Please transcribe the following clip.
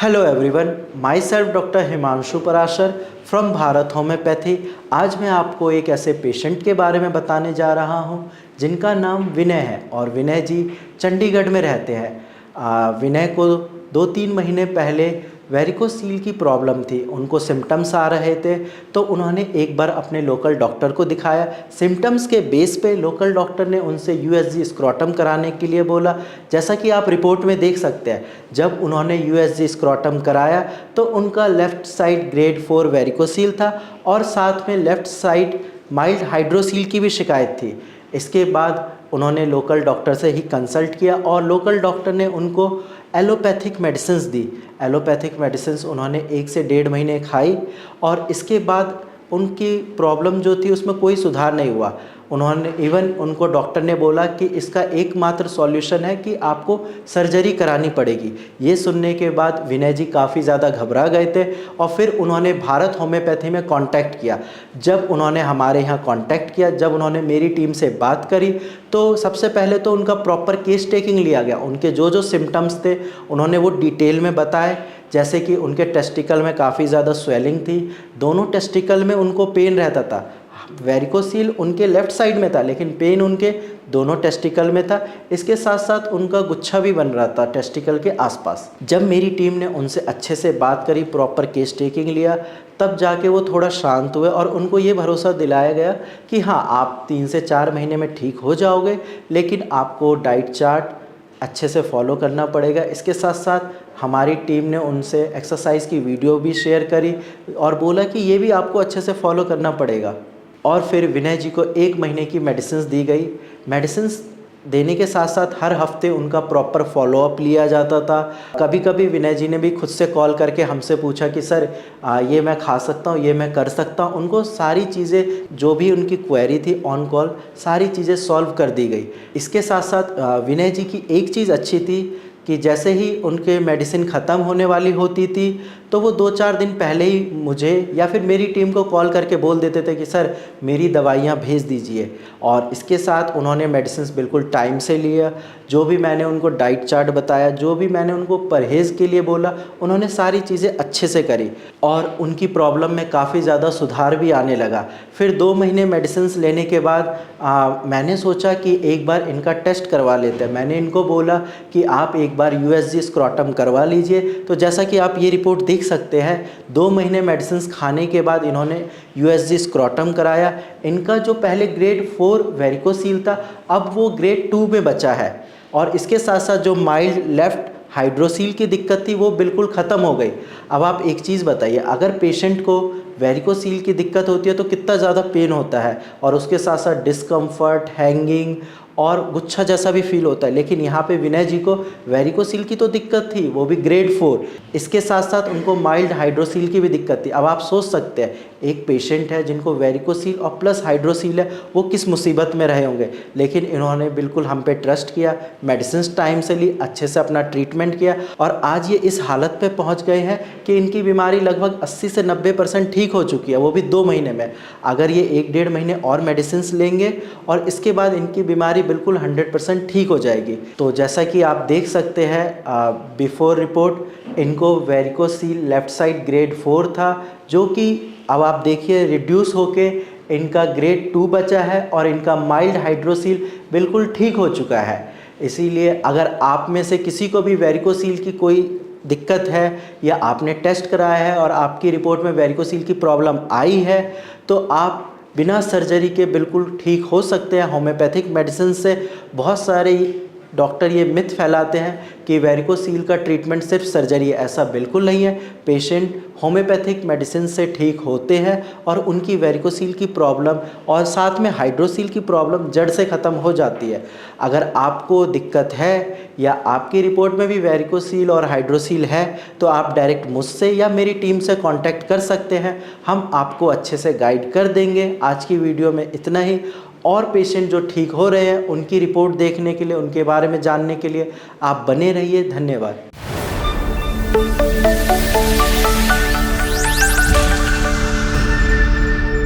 Hello everyone, my self doctor Himanshu Parashar from Bharat homeopathy. आज मैं आपको एक ऐसे पेशेंट के बारे में बताने जा रहा हूं जिनका नाम विनय है और विनय जी चंडीगढ़ में रहते हैं। विनय को 2-3 महीने पहले वेरिकोसील की प्रॉब्लम थी, उनको सिम्टम्स आ रहे थे, तो उन्होंने एक बार अपने लोकल डॉक्टर को दिखाया। सिम्टम्स के बेस पे लोकल डॉक्टर ने उनसे यूएसजी स्क्रोटम कराने के लिए बोला। जैसा कि आप रिपोर्ट में देख सकते हैं, जब उन्होंने यूएसजी स्क्रोटम कराया तो उनका लेफ़्ट साइड ग्रेड 4 वेरिकोसील था और साथ में लेफ़्ट साइड माइल्ड हाइड्रोसील की भी शिकायत थी। इसके बाद उन्होंने लोकल डॉक्टर से ही कंसल्ट किया और लोकल डॉक्टर ने उनको एलोपैथिक मेडिसिन्स दी। एलोपैथिक मेडिसिन्स उन्होंने 1 से 1.5 महीने खाई और इसके बाद उनकी प्रॉब्लम जो थी उसमें कोई सुधार नहीं हुआ। उनको डॉक्टर ने बोला कि इसका एकमात्र सॉल्यूशन है कि आपको सर्जरी करानी पड़ेगी। ये सुनने के बाद विनय जी काफ़ी ज़्यादा घबरा गए थे और फिर उन्होंने भारत होम्योपैथी में कांटेक्ट किया। जब उन्होंने हमारे यहाँ कांटेक्ट किया, जब उन्होंने मेरी टीम से बात करी, तो सबसे पहले तो उनका प्रॉपर केस टेकिंग लिया गया। उनके जो जो सिम्टम्स थे उन्होंने वो डिटेल में बताए। जैसे कि उनके टेस्टिकल में काफ़ी ज़्यादा स्वेलिंग थी, दोनों टेस्टिकल में उनको पेन रहता था। वेरिकोसील उनके लेफ़्ट साइड में था लेकिन पेन उनके दोनों टेस्टिकल में था। इसके साथ साथ उनका गुच्छा भी बन रहा था टेस्टिकल के आसपास। जब मेरी टीम ने उनसे अच्छे से बात करी, प्रॉपर केस टेकिंग लिया, तब जाके वो थोड़ा शांत हुए और उनको ये भरोसा दिलाया गया कि हाँ, आप 3 से 4 महीने में ठीक हो जाओगे, लेकिन आपको डाइट चार्ट अच्छे से फॉलो करना पड़ेगा। इसके साथ साथ हमारी टीम ने उनसे एक्सरसाइज की वीडियो भी शेयर करी और बोला कि ये भी आपको अच्छे से फॉलो करना पड़ेगा। और फिर विनय जी को 1 महीने की मेडिसिन्स दी गई। मेडिसिन्स देने के साथ साथ हर हफ्ते उनका प्रॉपर फॉलोअप लिया जाता था। कभी कभी विनय जी ने भी खुद से कॉल करके हमसे पूछा कि सर ये मैं खा सकता हूँ, ये मैं कर सकता हूँ। उनको सारी चीज़ें, जो भी उनकी क्वेरी थी ऑन कॉल, सारी चीज़ें सॉल्व कर दी गई। इसके साथ साथ विनय जी की एक चीज़ अच्छी थी कि जैसे ही उनके मेडिसिन ख़त्म होने वाली होती थी तो वो 2-4 दिन पहले ही मुझे या फिर मेरी टीम को कॉल करके बोल देते थे कि सर मेरी दवाइयाँ भेज दीजिए। और इसके साथ उन्होंने मेडिसिन्स बिल्कुल टाइम से लिया। जो भी मैंने उनको डाइट चार्ट बताया, जो भी मैंने उनको परहेज़ के लिए बोला, उन्होंने सारी चीज़ें अच्छे से करी और उनकी प्रॉब्लम में काफ़ी ज़्यादा सुधार भी आने लगा। फिर 2 महीने मेडिसिन्स लेने के बाद मैंने सोचा कि एक बार इनका टेस्ट करवा लेते हैं। मैंने इनको बोला कि आप एक बार यूएसजी स्क्रोटम करवा लीजिए। तो जैसा कि आप ये रिपोर्ट देख सकते हैं, 2 महीने मेडिसिन्स खाने के बाद इन्होंने यूएसजी स्क्रोटम कराया। इनका जो पहले ग्रेड 4 वेरिकोसील था, अब वो ग्रेड 2 में बचा है और इसके साथ साथ जो माइल्ड लेफ़्ट हाइड्रोसील की दिक्कत थी वो बिल्कुल ख़त्म हो गई। अब आप एक चीज़ बताइए, अगर पेशेंट को वेरिकोसील की दिक्कत होती है तो कितना ज़्यादा पेन होता है और उसके साथ साथ डिस्कम्फर्ट, हैंगिंग और गुच्छा जैसा भी फील होता है। लेकिन यहाँ पे विनय जी को वेरिकोसील की तो दिक्कत थी, वो भी ग्रेड 4। इसके साथ साथ उनको माइल्ड हाइड्रोसील की भी दिक्कत थी। अब आप सोच सकते हैं, एक पेशेंट है जिनको वेरिकोसील और प्लस हाइड्रोसील है, वो किस मुसीबत में रहे होंगे। लेकिन इन्होंने बिल्कुल हम पे ट्रस्ट किया, मेडिसिन टाइम से ली, अच्छे से अपना ट्रीटमेंट किया और आज ये इस हालत पे पहुँच गए हैं कि इनकी बीमारी लगभग 80 से 90% ठीक हो चुकी है, वो भी 2 महीने में। अगर ये 1-1.5 महीने और मेडिसिन लेंगे और इसके बाद इनकी बीमारी बिल्कुल 100% ठीक हो जाएगी। तो जैसा कि आप देख सकते हैं, बिफोर रिपोर्ट इनको वेरिकोसील लेफ़्ट साइड ग्रेड 4 था, जो कि अब आप देखिए रिड्यूस होके इनका ग्रेड 2 बचा है और इनका माइल्ड हाइड्रोसील बिल्कुल ठीक हो चुका है। इसीलिए अगर आप में से किसी को भी वेरिकोसील की कोई दिक्कत है या आपने टेस्ट कराया है और आपकी रिपोर्ट में वेरिकोसील की प्रॉब्लम आई है, तो आप बिना सर्जरी के बिल्कुल ठीक हो सकते हैं होम्योपैथिक मेडिसिन से। बहुत सारे डॉक्टर ये मिथ फैलाते हैं कि वेरिकोसील का ट्रीटमेंट सिर्फ सर्जरी है, ऐसा बिल्कुल नहीं है। पेशेंट होम्योपैथिक मेडिसिन से ठीक होते हैं और उनकी वेरिकोसील की प्रॉब्लम और साथ में हाइड्रोसील की प्रॉब्लम जड़ से ख़त्म हो जाती है। अगर आपको दिक्कत है या आपकी रिपोर्ट में भी वेरिकोसील और हाइड्रोसील है तो आप डायरेक्ट मुझसे या मेरी टीम से कांटेक्ट कर सकते हैं, हम आपको अच्छे से गाइड कर देंगे। आज की वीडियो में इतना ही। और पेशेंट जो ठीक हो रहे हैं उनकी रिपोर्ट देखने के लिए, उनके बारे में जानने के लिए आप बने रहिए। धन्यवाद।